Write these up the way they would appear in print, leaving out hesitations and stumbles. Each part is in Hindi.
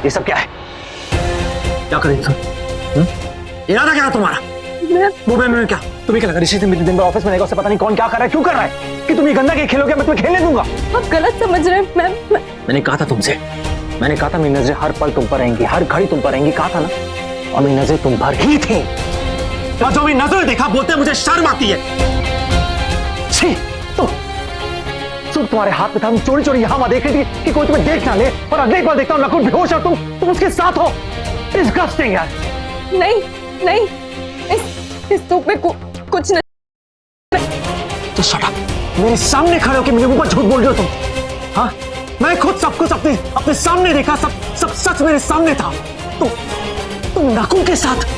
ये सब क्या है? क्या कर रही तुम? इरादा क्या है तुम्हारा? मैं क्या? तुम्हें क्या लगा ऋषि से दिन भर ऑफिस में रहेगा, उसे पता नहीं कौन क्या कर रहा है, क्यों कर रहा है कि तुम ये गंदा गेम खेलोगे, मैं तुम्हें खेलने दूंगा? आप गलत समझ रहे हैं। मैंने कहा था तुमसे, मैंने कहा था मेरी नजरें हर पल तुम पर रहेंगी, हर घड़ी तुम पर रहेंगी, कहा था ना। और मेरी नजरें तुम पर ही थी। और जो मेरी नजर देखा बोलते मुझे शर्म आती है। छी, तुम तुम्हारे हाथ में था, तुम चोरी चोरी यहां देख रही थी कि कोई तुम्हें देख ना ले, और अगले बार देखता हूं नकुल बेहोश और तुम उसके साथ हो। डिस्गस्टिंग यार। नहीं, इस धूप में कुछ नहीं। तो शट अप, मेरे सामने खड़े होकर मेरे ऊपर झूठ बोल रहे हो तुम? हाँ, मैं खुद सब कुछ अपने सामने देखा, सब सच मेरे सामने था। तुम नकुल के साथ।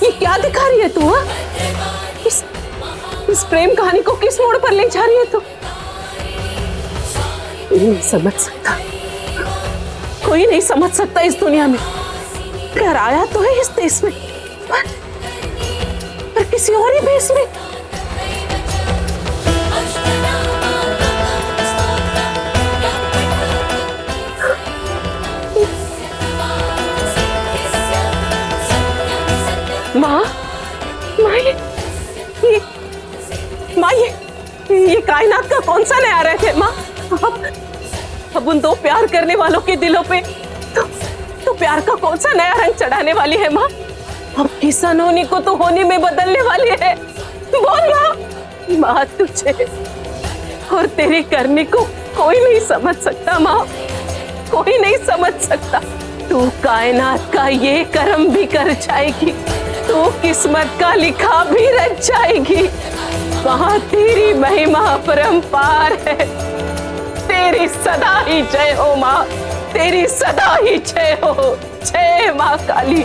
ये क्या दिखा रही है तू? इस प्रेम कहानी को किस मोड़ पर ले जा रही है तू? नहीं समझ सकता, कोई नहीं समझ सकता इस दुनिया में। प्यार आया तो है इस देश में, पर किसी और ही देश में। माँ, ये कायनात का कौन सा नया रंग है माँ? अब उन दो प्यार करने वालों के दिलों पे तो प्यार का कौन सा नया रंग चढ़ाने वाली है माँ? अब किस अनहोनी को तो होनी में बदलने वाली है। बोल माँ। माँ, तुझे और तेरी करनी को कोई नहीं समझ सकता माँ, कोई नहीं समझ सकता। तू कायनात का ये कर्म भी कर जाएगी, तू किस्मत का लिखा भी रच जाएगी। वहां तेरी महिमा परंपार है। तेरी सदा ही जय हो माँ, तेरी सदा ही जय हो। जय माँ काली।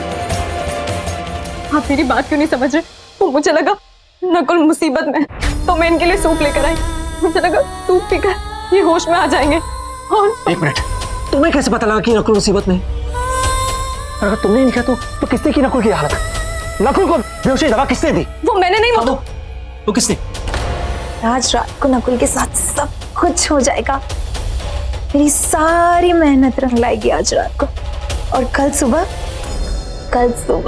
आप मेरी बात क्यों नहीं समझ रहे? तो मुझे लगा नकुल मुसीबत में, तो मैं इनके लिए सूप लेकर आई। मुझे लगा सूप पीकर ये होश में आ जाएंगे। और एक मिनट, तुम्हें कैसे पता लगा कि नकुल मुसीबत में? अगर तुमने नहीं किया तो किसने की नकुल की हालत? नकुल को बेहोशी दवा किसने दी? वो मैंने नहीं। वो किसने? आज रात को नकुल के साथ सब कुछ हो जाएगा। मेरी सारी मेहनत रंग लाएगी आज रात को। और कल सुबह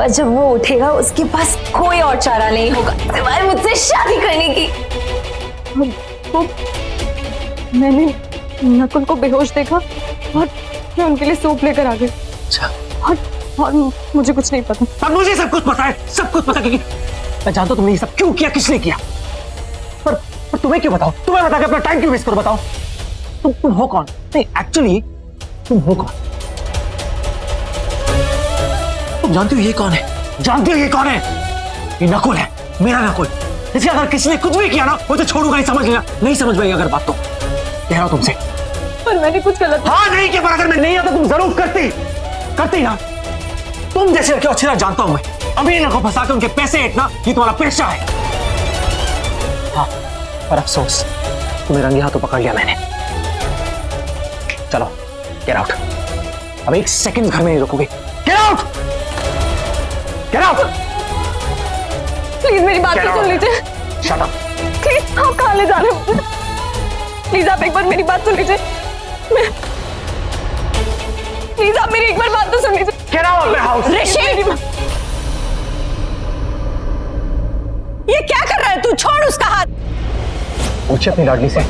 जब वो उठेगा उसके पास कोई और चारा नहीं होगा सिवाय मुझसे शादी करने की। मैंने नकुल को बेहोश देखा और मैं उनके लिए सूप लेकर आ गई। अच्छा। और मुझे कुछ नहीं पता। अब मुझे सब कुछ पता है, सब कुछ पता, क्योंकि मैं जानता हूं तुमने ये सब क्यों किया, किसने किया। पर तुम्हें क्यों बताओ? तुम्हें बता के अपना टाइम क्यों वेस्ट करो? बताओ तुम हो कौन? नहीं, एक्चुअली तुम हो कौन? तुम जानती हो ये कौन है? जानती हो ये कौन है? ये नकुल है, मेरा नकुल। इसे अगर किसी ने कुछ भी किया ना, वो तो छोड़ूंगा नहीं, समझ लेना। नहीं समझ पाएगी अगर बात तो कह रहा हूं तुमसे। पर मैंने कुछ गलत। हाँ नहीं किया, पर अगर मैं नहीं आता तुम जरूर करती ना। तुम जैसे लड़के अच्छी तरह जानता हूं मैं। अमीर को फंसा के उनके पैसे इतना, ये तुम्हारा पेशा है। हाँ, पर अफसोस तुम्हें रंगे हाथों पकड़ लिया मैंने। चलो गेट आउट। अब एक सेकंड घर में नहीं रुकोगे। Get out, get out. Please मेरी बात तो सुन लीजिए। Shut up. प्लीज, आप कहाँ ले जा रहे हो? प्लीज आप एक बार मेरी बात सुन लीजिए। प्लीज आप मेरी एक बार बात तो सुन लीजिए। Get out of my house. Rishi, ये क्या कर रहा है तू? छोड़ उसका हाथ। पूछे अपनी लाडली से,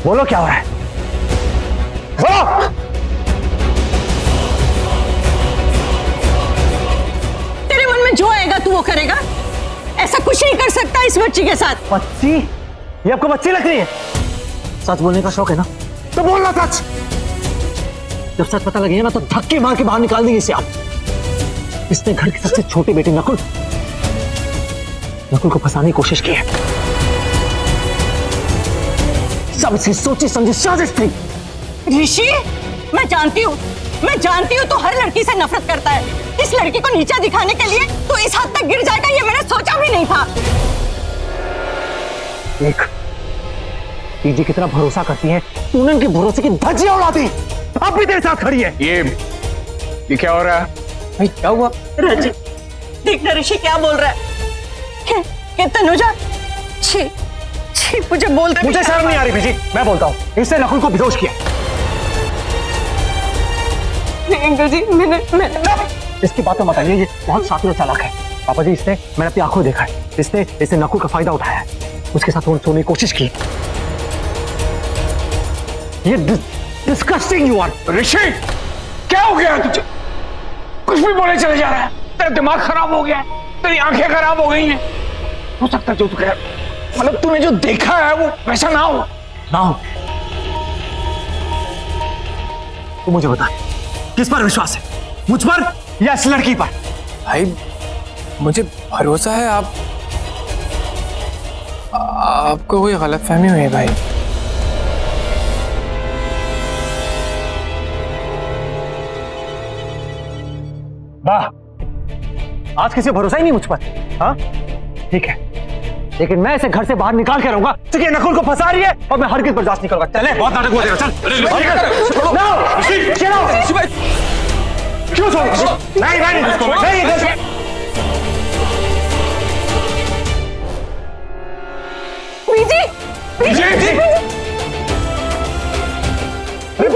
बोलो क्या हो रहा है? बोलो। तेरे मन में जो आएगा तू वो करेगा। ऐसा कुछ नहीं कर सकता इस बच्ची के साथ। बच्ची? ये आपको बच्ची लग रही है? सच बोलने का शौक है ना, तो बोलना सच। जब सच पता लगेगा ना तो धक्के मार के बाहर निकाल देंगे इसे आप। इसने घर के सबसे छोटे बेटे नकुल को फंसाने की कोशिश की है। सब इसकी सोची समझी साजिश थी। ऋषि, मैं जानती हूँ मैं जानती हूँ तो हर लड़की से नफरत करता है। इस लड़की को नीचा दिखाने के लिए तो इस हद तक गिर जाएगा ये मैंने सोचा भी नहीं था। देख पीजी कितना भरोसा करती है, तूने उनके भरोसे की धज्जियां उड़ा दी। अब भी तेरे साथ खड़ी है। ये क्या हो रहा है? भाई क्या हुआ? राजी देख ना ऋषि क्या बोल रहा है कि तनुजा छी छी मुझे बोलते मुझे शर्म नहीं आ रही बीजी, मैं बोलता हूँ इससे नकुल को बेहोश किया। अंकल जी मैंने इसकी बातें मत आइए, ये बहुत शातिर और चालाक है। पापा जी मैंने अपनी आंखों देखा है, इसने नकुल का फायदा उठाया है, उसके साथ सोने की कोशिश की। ये डिस्गस्टिंग यू आर। ऋषि क्या हो गया तुझे? कुछ भी बोले चले जा रहा है। तेरा दिमाग खराब हो गया है, तेरी आंखें खराब हो गई हैं। हो सकता है जो तू कह, मतलब तूने जो देखा है वो वैसा ना हो। तू मुझे बता किस पर विश्वास है, मुझ पर या इस लड़की पर? भाई मुझे भरोसा है आपको कोई गलतफहमी हुई है भाई। वाह, आज किसी भरोसा ही नहीं मुझ पर। हाँ ठीक है, लेकिन मैं इसे घर से बाहर निकाल के रहूंगा क्योंकि नकुल को फंसा रही है और मैं हरगिज़ बर्दाश्त नहीं करूंगा। चले बहुत नाटक हुआ तेरा, चल। क्यों छोड़? नहीं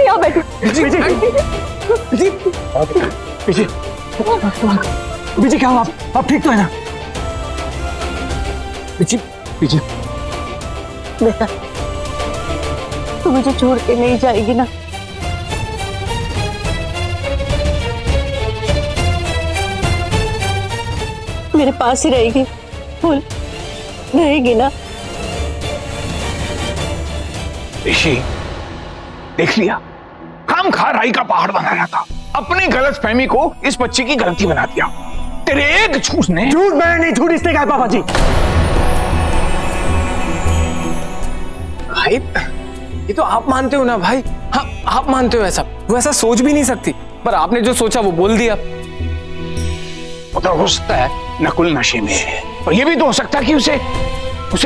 यहाँ बैठो। बीजी क्या हुआ? आप ठीक तो है ना? बीजी बेटा तू मुझे छोड़ के नहीं जाएगी ना? मेरे पास ही रहेगी, बोल रहेगी ना? ऋषि देख लिया, काम खा राई का पहाड़ बनाया था, अपनी गलतफहमी को इस बच्चे की गलती बना दिया। तेरे एक झूठ ने। झूठ मैंने नहीं, झूठ इसने कहा पापा जी। भाई ये तो आप मानते हो ना भाई। हाँ आप मानते हो ऐसा, वो ऐसा सोच भी नहीं सकती, पर आपने जो सोचा वो बोल दिया। मतलब हो सकता है नकुल नशे में है, और ये भी तो हो सकता है कि उसे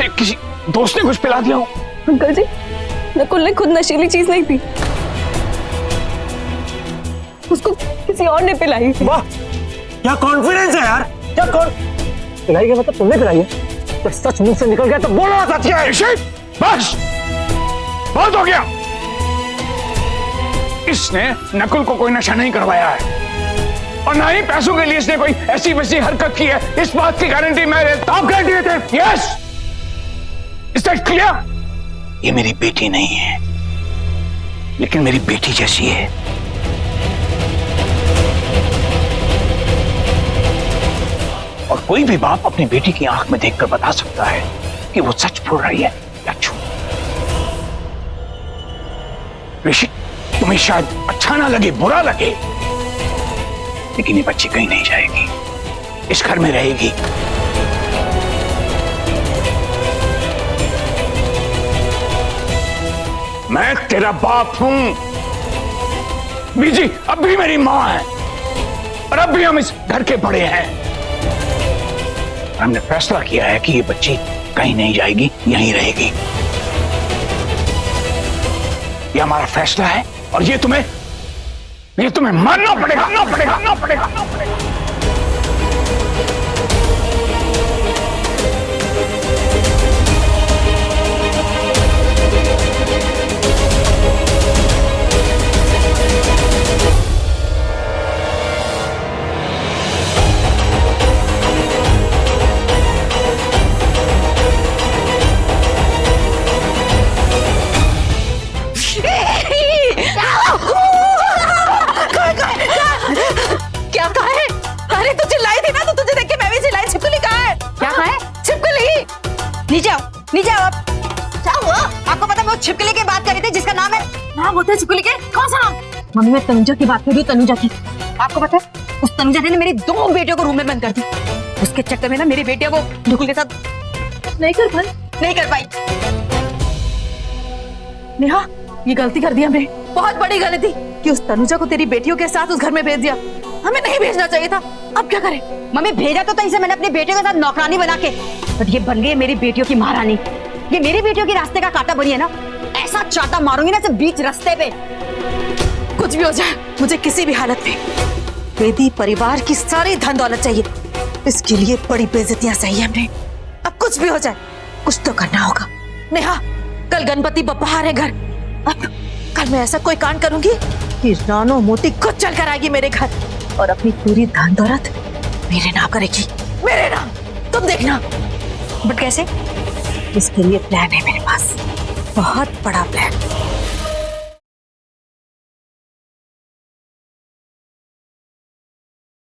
किसी दोस्त ने कुछ पिला दिया हो। अंकल जी नकुल ने खुद नशीली चीज नहीं पी, उसको किसी और ने पिलाई थी। वाह क्या कॉन्फिडेंस है यार, क्या पिलाई के मतलब तुमने पिलाई है? जब सच मुंह से निकल गया तो बोलो सच है। बस बहुत हो गया। इसने नकुल को कोई नशा नहीं करवाया है और ना ही पैसों के लिए इसने कोई ऐसी वैसी हरकत की है। इस बात की गारंटी मैं देता हूं। गारंटी देते? Yes, is that clear? ये मेरी बेटी नहीं है, लेकिन मेरी बेटी जैसी है। और कोई भी बाप अपनी बेटी की आंख में देखकर बता सकता है कि वो सच बोल रही है या झूठ। ऋषि तुम्हें शायद अच्छा ना लगे, बुरा लगे, लेकिन ये बच्ची कहीं नहीं जाएगी, इस घर में रहेगी। मैं तेरा बाप हूं। बीजी अब भी मेरी मां है और अब भी हम इस घर के बड़े हैं। हमने फैसला किया है कि ये बच्ची कहीं नहीं जाएगी, यहीं रहेगी। ये हमारा फैसला है और ये तुम्हें मानना पड़ेगा। क्या कहा है? अरे तू चिल्लाई थी ना, तो तुझे देख के मैं भी चिल्लाई। छिपकली कहाँ है? क्या कहा है? छिपकली नीचे आओ आप। क्या हुआ? आपको पता मैं वो छिपकली की बात कर रही थी जिसका नाम है, नाम होता है छिपकली के? कौन सा नाम? मम्मी मैं तनुजा की बात कर रही हूँ, तनुजा की। आपको पता है उस तनुजा ने मेरी 2 बेटियों को रूम में बंद कर दी। उसके चक्कर में ना मेरी बेटियां वो नकुल के साथ नहीं कर पाई। नेहा ये गलती कर दी हमने, बहुत बड़ी गलती। कि उस तनुजा को तेरी बेटियों के साथ उस घर में भेज दिया। हमें नहीं भेजना चाहिए था। अब क्या करें? मम्मी भेजा तो इसे मैंने अपने बेटे के साथ नौकरानी बना के, पर ये बन गई है मेरी बेटियों की महारानी। ये मेरी बेटियों की रास्ते का कांटा बनी है ना, ऐसा चाटा मारूंगी ना सिर्फ बीच रास्ते पे। कुछ भी हो जाए, मुझे किसी भी हालत में बेदी परिवार की सारी धन दौलत चाहिए। इसके लिए बड़ी बेइज्जतियां सही है हमने। अब कुछ भी हो जाए, कुछ तो करना होगा। नेहा, कल गणपति बप्पा आ रहे घर। अब कल मैं ऐसा कोई कांड करूंगी कि रानो मोती खुद चल कर आएगी मेरे घर और अपनी पूरी धन दौलत मेरे नाम करेगी। मेरे नाम, तुम देखना। बट कैसे? इसके लिए प्लान है मेरे पास, बहुत बड़ा प्लान।